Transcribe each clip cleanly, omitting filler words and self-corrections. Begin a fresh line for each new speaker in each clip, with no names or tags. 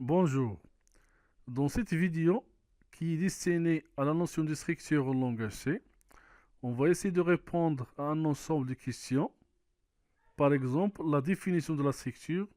Bonjour. Dans cette vidéo, qui est destinée à la notion de structure en langage C, on va essayer de répondre à un ensemble de questions. Par exemple, la définition de la structure,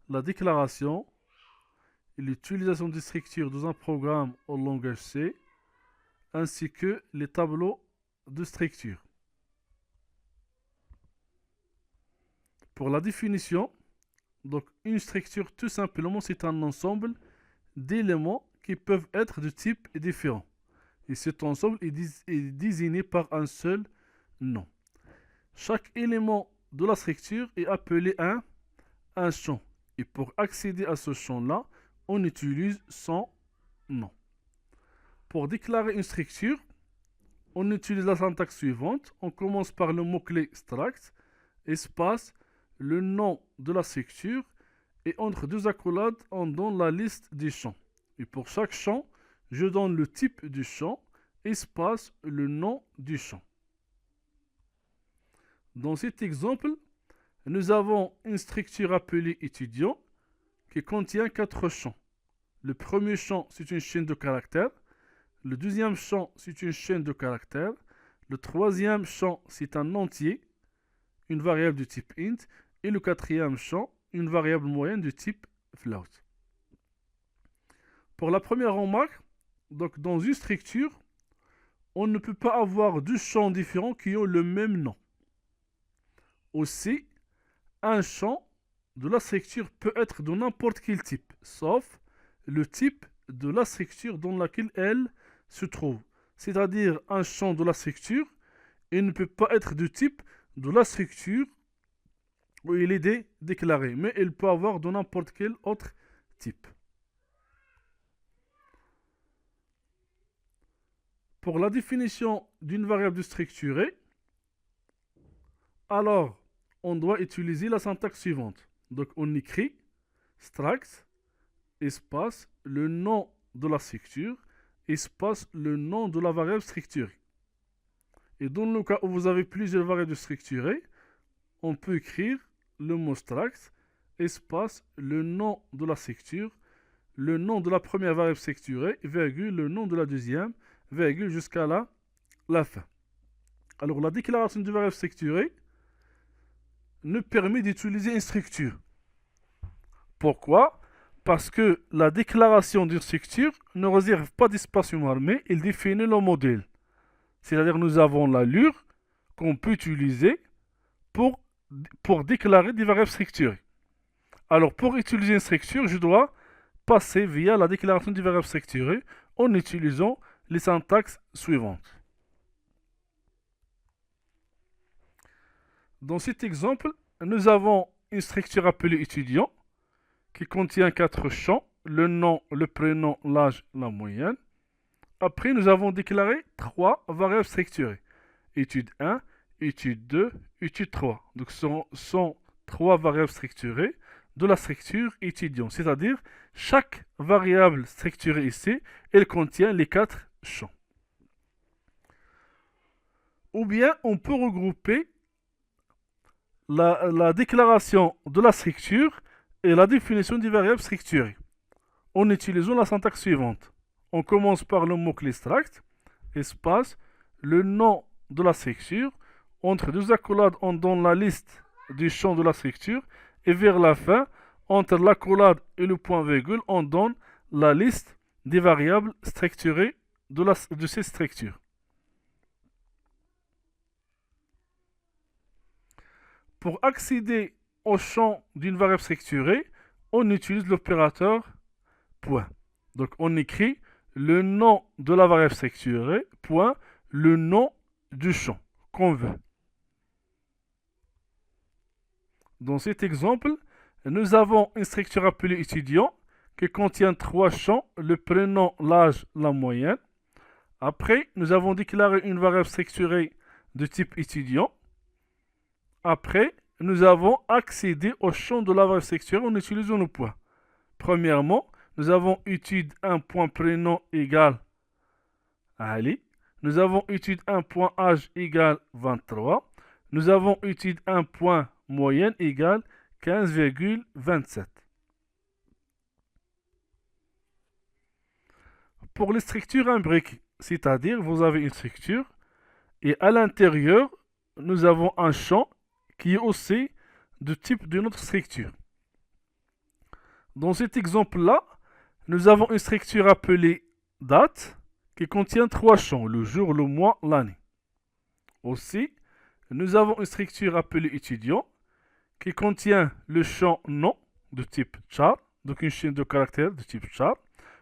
la déclaration, l'utilisation des structures dans un programme en langage C, ainsi que les tableaux de structure. Pour la définition, donc une structure tout simplement c'est un ensemble d'éléments qui peuvent être de types différents. Et cet ensemble est désigné par un seul nom. Chaque élément de la structure est appelé un champ. Et pour accéder à ce champ-là, on utilise son nom. Pour déclarer une structure, on utilise la syntaxe suivante. On commence par le mot-clé struct, espace, le nom de la structure, et entre deux accolades, on donne la liste des champs. Et pour chaque champ, je donne le type du champ, espace, le nom du champ. Dans cet exemple, nous avons une structure appelée étudiant qui contient 4 champs. Le premier champ, c'est une chaîne de caractères. Le deuxième champ, c'est une chaîne de caractères. Le troisième champ, c'est un entier, une variable de type int. Et le quatrième champ, une variable moyenne de type float. Pour la première remarque, donc dans une structure, on ne peut pas avoir deux champs différents qui ont le même nom. Aussi, un champ de la structure peut être de n'importe quel type, sauf le type de la structure dans laquelle elle se trouve. C'est-à-dire un champ de la structure, il ne peut pas être du type de la structure où il est déclaré, mais il peut avoir de n'importe quel autre type. Pour la définition d'une variable structurée, alors on doit utiliser la syntaxe suivante. Donc on écrit struct, espace, le nom de la structure, espace, le nom de la variable structurée. Et dans le cas où vous avez plusieurs variables structurées, on peut écrire le mot struct, espace, le nom de la structure, le nom de la première variable structurée, virgule, le nom de la deuxième, virgule, jusqu'à la fin. Alors la déclaration de variable structurée nous permet d'utiliser une structure. Pourquoi? Parce que la déclaration d'une structure ne réserve pas d'espace mémoire, mais elle définit le modèle. C'est-à-dire nous avons l'allure qu'on peut utiliser pour déclarer des variables structurées. Alors pour utiliser une structure, je dois passer via la déclaration des variables structurées en utilisant les syntaxes suivantes. Dans cet exemple, nous avons une structure appelée étudiant qui contient 4 champs, le nom, le prénom, l'âge, la moyenne. Après, nous avons déclaré 3 variables structurées. Étude 1, étude 2, étude 3. Donc ce sont 3 variables structurées de la structure étudiant. C'est-à-dire, chaque variable structurée ici, elle contient les 4 champs. Ou bien, on peut regrouper la déclaration de la structure et la définition des variables structurées en utilisant la syntaxe suivante. On commence par le mot-clé struct, espace, le nom de la structure. Entre deux accolades, on donne la liste des champs de la structure. Et vers la fin, entre l'accolade et le point-virgule, on donne la liste des variables structurées de ces structures. Pour accéder au champ d'une variable structurée, on utilise l'opérateur point. Donc on écrit le nom de la variable structurée, point, le nom du champ qu'on veut. Dans cet exemple, nous avons une structure appelée étudiant qui contient 3 champs, le prénom, l'âge, la moyenne. Après, nous avons déclaré une variable structurée de type étudiant. Après, nous avons accédé au champ de la variable structurée en utilisant nos points. Premièrement, nous avons étude 1.prénom égale Ali. Nous avons étude 1.âge égale 23. Nous avons étude 1.moyenne égale 15,27. pour les structures imbriquées. C'est-à-dire, vous avez une structure et à l'intérieur, nous avons un champ qui est aussi du type de notre structure. Dans cet exemple-là, nous avons une structure appelée date qui contient 3 champs, le jour, le mois, l'année. Aussi, nous avons une structure appelée étudiant qui contient le champ nom de type char, donc une chaîne de caractères de type char.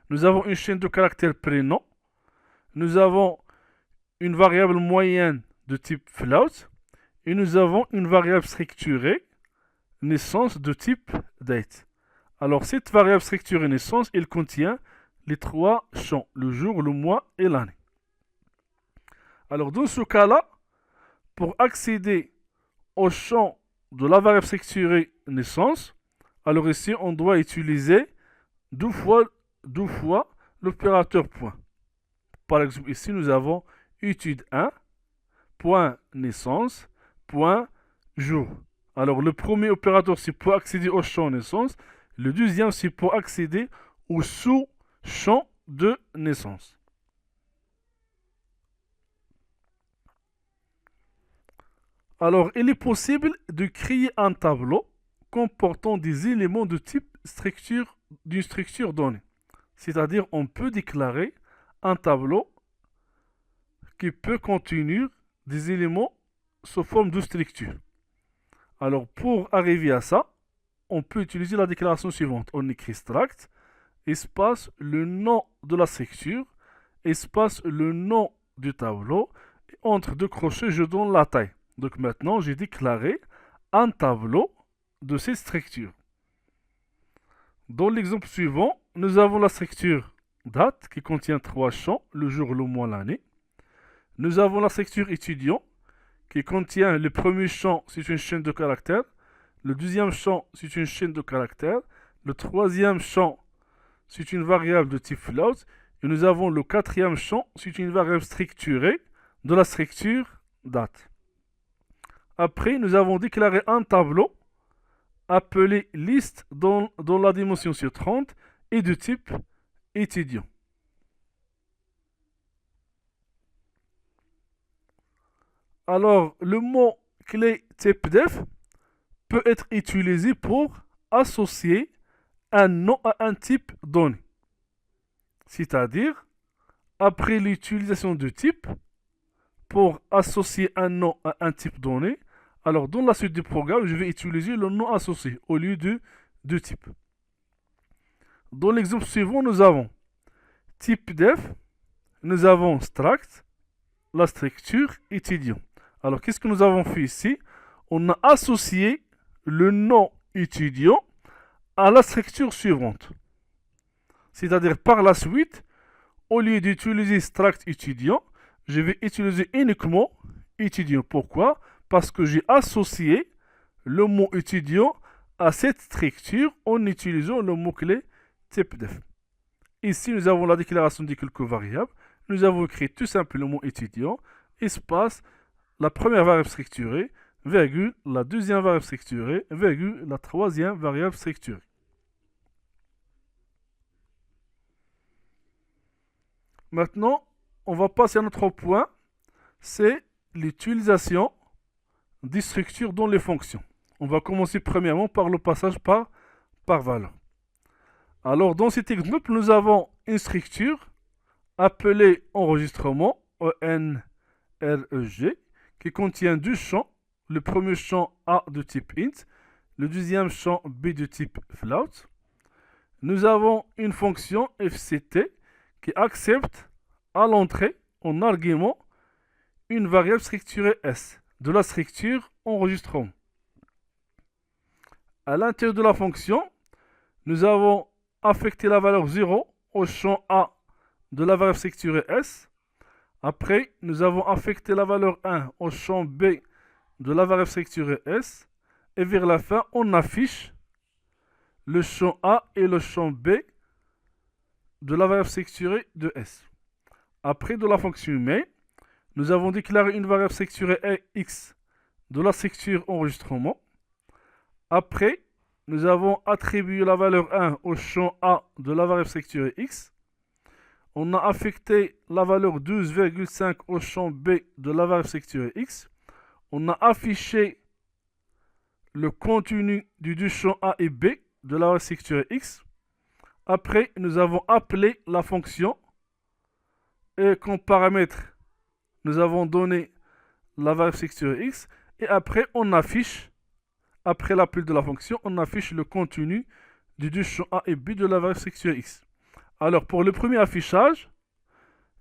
Nous avons une chaîne de caractères prénom. Nous avons une variable moyenne de type float. Et nous avons une variable structurée naissance de type date. Alors cette variable structurée naissance, elle contient les 3 champs, le jour, le mois et l'année. Alors dans ce cas-là, pour accéder au champ de la variable structurée naissance, alors ici on doit utiliser deux fois l'opérateur point. Par exemple ici nous avons étude 1, point naissance, point jour. Alors le premier opérateur c'est pour accéder au champ naissance, le deuxième c'est pour accéder au sous-champ de naissance. Alors, il est possible de créer un tableau comportant des éléments de type structure d'une structure donnée. C'est-à-dire, on peut déclarer un tableau qui peut contenir des éléments sous forme de structure. Alors, pour arriver à ça, on peut utiliser la déclaration suivante. On écrit struct, espace le nom de la structure, espace le nom du tableau, et entre deux crochets, je donne la taille. Donc maintenant, j'ai déclaré un tableau de ces structures. Dans l'exemple suivant, nous avons la structure date qui contient 3 champs, le jour, le mois, l'année. Nous avons la structure étudiant qui contient le premier champ, c'est une chaîne de caractères. Le deuxième champ, c'est une chaîne de caractères. Le troisième champ, c'est une variable de type float. Et nous avons le quatrième champ, c'est une variable structurée de la structure date. Après, nous avons déclaré un tableau appelé liste dont la dimension c'est 30 et de type étudiant. Alors, le mot clé type def peut être utilisé pour associer un nom à un type donné. C'est-à-dire, après l'utilisation de type, pour associer un nom à un type donné, alors dans la suite du programme, je vais utiliser le nom associé au lieu de type. Dans l'exemple suivant, nous avons type def, nous avons struct, la structure étudiant. Alors qu'est-ce que nous avons fait ici? On a associé le nom étudiant à la structure suivante. C'est-à-dire par la suite, au lieu d'utiliser struct étudiant, je vais utiliser uniquement étudiant. Pourquoi? Parce que j'ai associé le mot étudiant à cette structure en utilisant le mot-clé type def. Ici, nous avons la déclaration de quelques variables. Nous avons écrit tout simplement étudiant, espace, la première variable structurée, virgule, la deuxième variable structurée, virgule, la troisième variable structurée. Maintenant, on va passer à notre point, c'est l'utilisation des structures dans les fonctions. On va commencer premièrement par le passage par valeur. Alors, dans cet exemple, nous avons une structure appelée enregistrement, ENREG, qui contient 2 champs. Le premier champ A de type int, le deuxième champ B de type float. Nous avons une fonction fct qui accepte à l'entrée en argument une variable structurée S de la structure enregistrement. À l'intérieur de la fonction, nous avons affecté la valeur 0 au champ A de la variable structurée S. Après, nous avons affecté la valeur 1 au champ B de la variable structurée S. Et vers la fin, on affiche le champ A et le champ B de la variable structurée de S. Après, de la fonction main, nous avons déclaré une variable structurée X de la structure enregistrement. Après, nous avons attribué la valeur 1 au champ A de la variable structurée X. On a affecté la valeur 12,5 au champ B de la variable structurée X. On a affiché le contenu du deux champs A et B de la variable structurée X. Après, nous avons appelé la fonction et comme paramètre, nous avons donné la variable structurée X. Et après, on affiche, après l'appel de la fonction, on affiche le contenu du deux champs A et B de la variable structurée X. Alors, pour le premier affichage,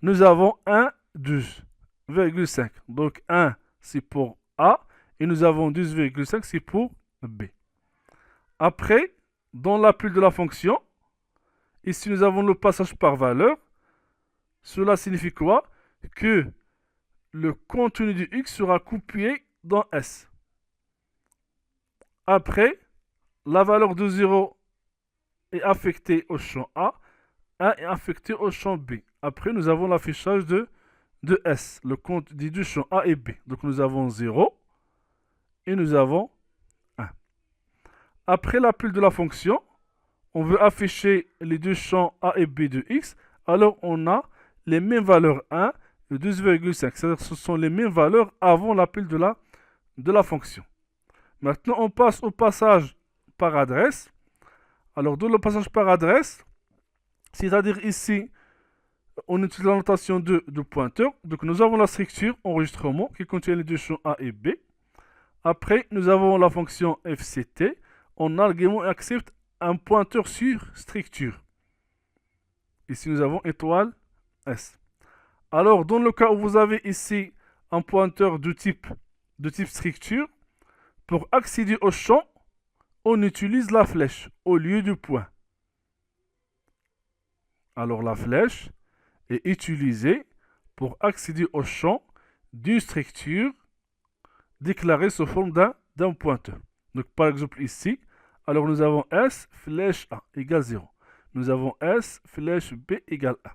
nous avons 1, 12,5. Donc, 1, c'est pour A. Et nous avons 12,5, c'est pour B. Après, dans l'appel de la fonction, ici, nous avons le passage par valeur. Cela signifie quoi? Que le contenu du X sera copié dans S. Après, la valeur de 0 est affectée au champ A. 1 est affecté au champ B. Après, nous avons l'affichage de S, le compte des deux champs A et B. Donc, nous avons 0 et nous avons 1. Après l'appel de la fonction, on veut afficher les deux champs A et B de X. Alors, on a les mêmes valeurs 1 et 12,5. C'est-à-dire que ce sont les mêmes valeurs avant l'appel de la fonction. Maintenant, on passe au passage par adresse. Alors, dans le passage par adresse, c'est-à-dire ici, on utilise la notation de pointeur. Donc, nous avons la structure enregistrement qui contient les deux champs A et B. Après, nous avons la fonction fct. On argument accepte un pointeur sur structure. Ici, nous avons étoile S. Alors, dans le cas où vous avez ici un pointeur de type structure, pour accéder au champ, on utilise la flèche au lieu du point. Alors, la flèche est utilisée pour accéder au champ d'une structure déclarée sous forme d'un pointeur. Donc, par exemple, ici, alors nous avons S flèche A égale 0. Nous avons S flèche B égale 1.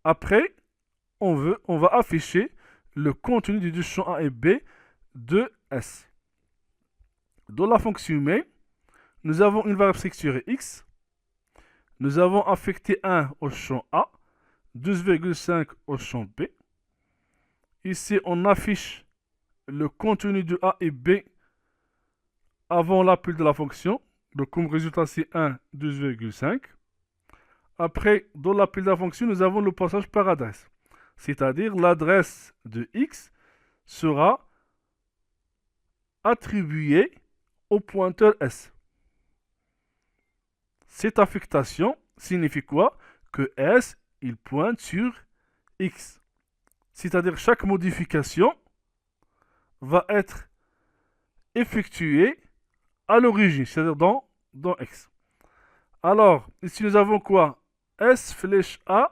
Après, on va afficher le contenu des deux champs A et B de S. Dans la fonction main, nous avons une variable structurée X. Nous avons affecté 1 au champ A, 12,5 au champ B. Ici, on affiche le contenu de A et B avant l'appel de la fonction. Donc, comme résultat, c'est 1, 12,5. Après, dans l'appel de la fonction, nous avons le passage par adresse. C'est-à-dire, l'adresse de X sera attribuée au pointeur S. Cette affectation signifie quoi? Que S, il pointe sur X. C'est-à-dire, chaque modification va être effectuée à l'origine, c'est-à-dire dans X. Alors, ici nous avons quoi? S flèche A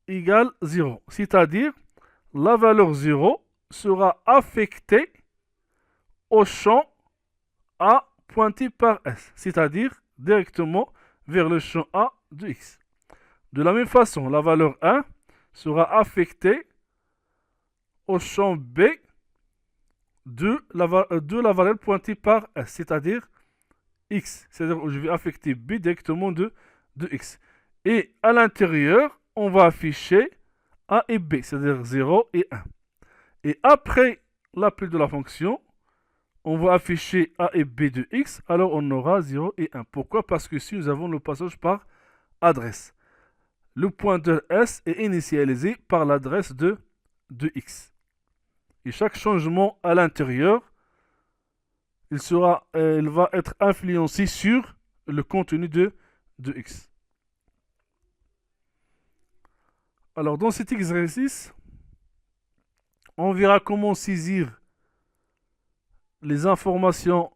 égale 0. C'est-à-dire, la valeur 0 sera affectée au champ A pointé par S. C'est-à-dire, directement vers le champ A de X. De la même façon, la valeur 1 sera affectée au champ B de la variable pointée par S, c'est-à-dire X. C'est-à-dire que je vais affecter B directement de X. Et à l'intérieur, on va afficher A et B, c'est-à-dire 0 et 1. Et après l'appel de la fonction, on va afficher A et B de X, alors on aura 0 et 1. Pourquoi? Parce que ici, nous avons le passage par adresse. Le pointeur S est initialisé par l'adresse de X. Et chaque changement à l'intérieur, il va être influencé sur le contenu de X. Alors, dans cet exercice, on verra comment saisir les informations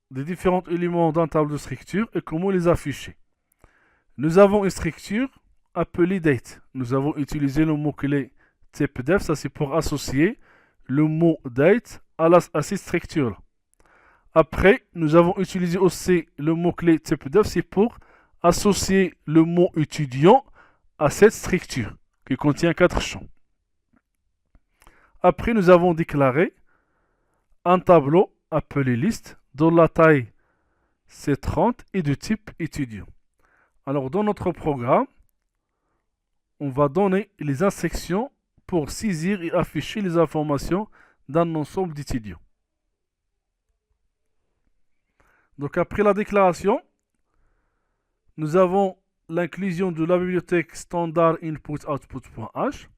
des différents éléments d'un tableau de structure et comment les afficher. Nous avons une structure appelée date. Nous avons utilisé le mot-clé type-def, ça c'est pour associer le mot date à cette structure-là. Après, nous avons utilisé aussi le mot-clé type-def, c'est pour associer le mot étudiant à cette structure qui contient 4 champs. Après, nous avons déclaré un tableau appelé liste dont la taille c'est 30 et de type étudiant. Alors, dans notre programme, on va donner les instructions pour saisir et afficher les informations d'un ensemble d'étudiants. Donc, après la déclaration, nous avons l'inclusion de la bibliothèque standard input-output.h.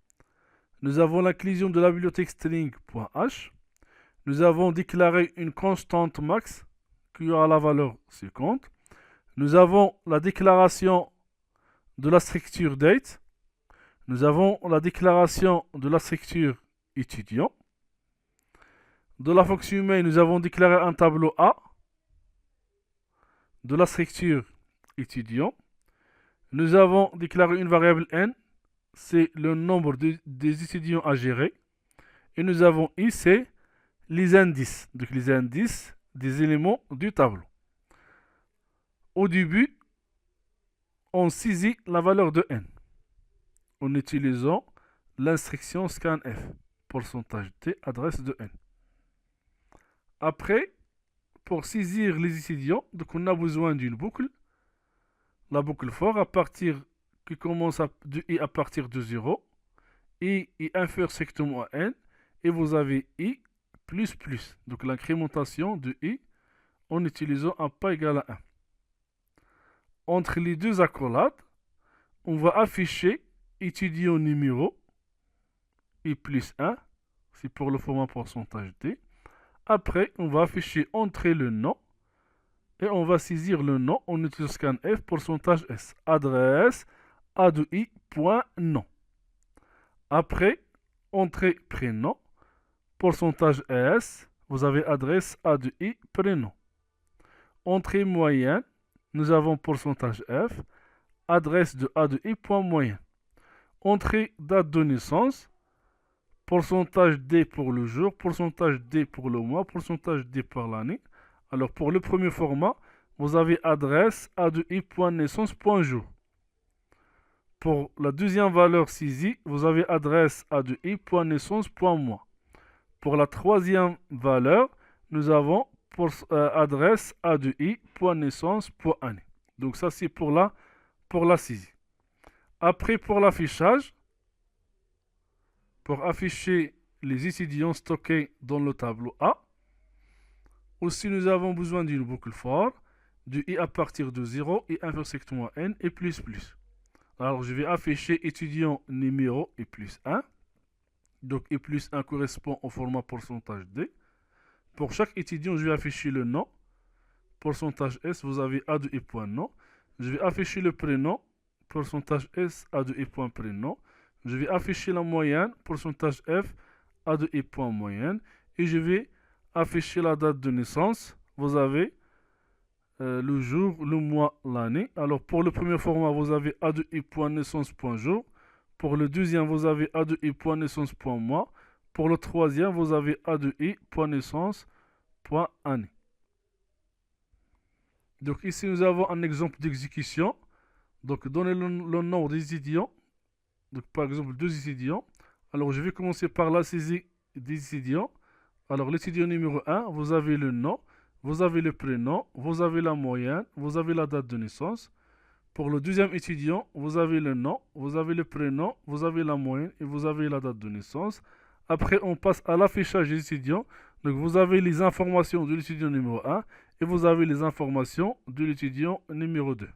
Nous avons l'inclusion de la bibliothèque string.h. Nous avons déclaré une constante max qui a la valeur 50. Nous avons la déclaration de la structure date. Nous avons la déclaration de la structure étudiant. De la fonction main, nous avons déclaré un tableau A de la structure étudiant. Nous avons déclaré une variable n, c'est le nombre des étudiants à gérer. Et nous avons ici les indices, donc les indices des éléments du tableau. Au début, on saisit la valeur de n en utilisant l'instruction scanf, pourcentage t, adresse de n. Après, pour saisir les étudiants, donc on a besoin d'une boucle. La boucle for qui commence de i à partir de 0. I est inférieur strictement à n. Et vous avez i plus plus. Donc l'incrémentation de i en utilisant un pas égal à 1. Entre les deux accolades, on va afficher étudiant numéro i plus 1. C'est pour le format pourcentage d. Après, on va afficher entrée le nom. Et on va saisir le nom en utilisant scanf pourcentage s. Adresse a de i point nom. Après, entrée prénom, pourcentage s. Vous avez adresse a de i prénom. Entrée moyenne, nous avons pourcentage f. Adresse de a de i point moyenne. Entrée date de naissance. Pourcentage d pour le jour, pourcentage d pour le mois, pourcentage d pour l'année. Alors pour le premier format, vous avez adresse a de i.naissance.jour. Pour la deuxième valeur saisie, vous avez adresse a de i.naissance.mois. Pour la troisième valeur, nous avons adresse a de i.naissance.année. Donc ça c'est pour la saisie. Après pour l'affichage, pour afficher les étudiants stockés dans le tableau A. Aussi, nous avons besoin d'une boucle for, du i à partir de 0 et inférieur à n et plus plus. Alors, je vais afficher étudiant numéro et plus 1. Donc, et plus 1 correspond au format pourcentage d. Pour chaque étudiant, je vais afficher le nom. Pourcentage s, vous avez a de i point nom. Je vais afficher le prénom. Pourcentage s, a de i point prénom. Je vais afficher la moyenne, pourcentage f, a de i point moyenne. Et je vais afficher la date de naissance. Vous avez le jour, le mois, l'année. Alors pour le premier format, vous avez a de i point naissance point jour. Pour le deuxième, vous avez a de i point naissance point mois. Pour le troisième, vous avez a de i point naissance point année. Donc ici, nous avons un exemple d'exécution. Donc donnez le nombre des étudiants. Donc, par exemple, 2 étudiants. Alors, je vais commencer par la saisie des étudiants. Alors, l'étudiant numéro 1, vous avez le nom, vous avez le prénom, vous avez la moyenne, vous avez la date de naissance. Pour le deuxième étudiant, vous avez le nom, vous avez le prénom, vous avez la moyenne et vous avez la date de naissance. Après, on passe à l'affichage des étudiants. Donc, vous avez les informations de l'étudiant numéro 1 et vous avez les informations de l'étudiant numéro 2.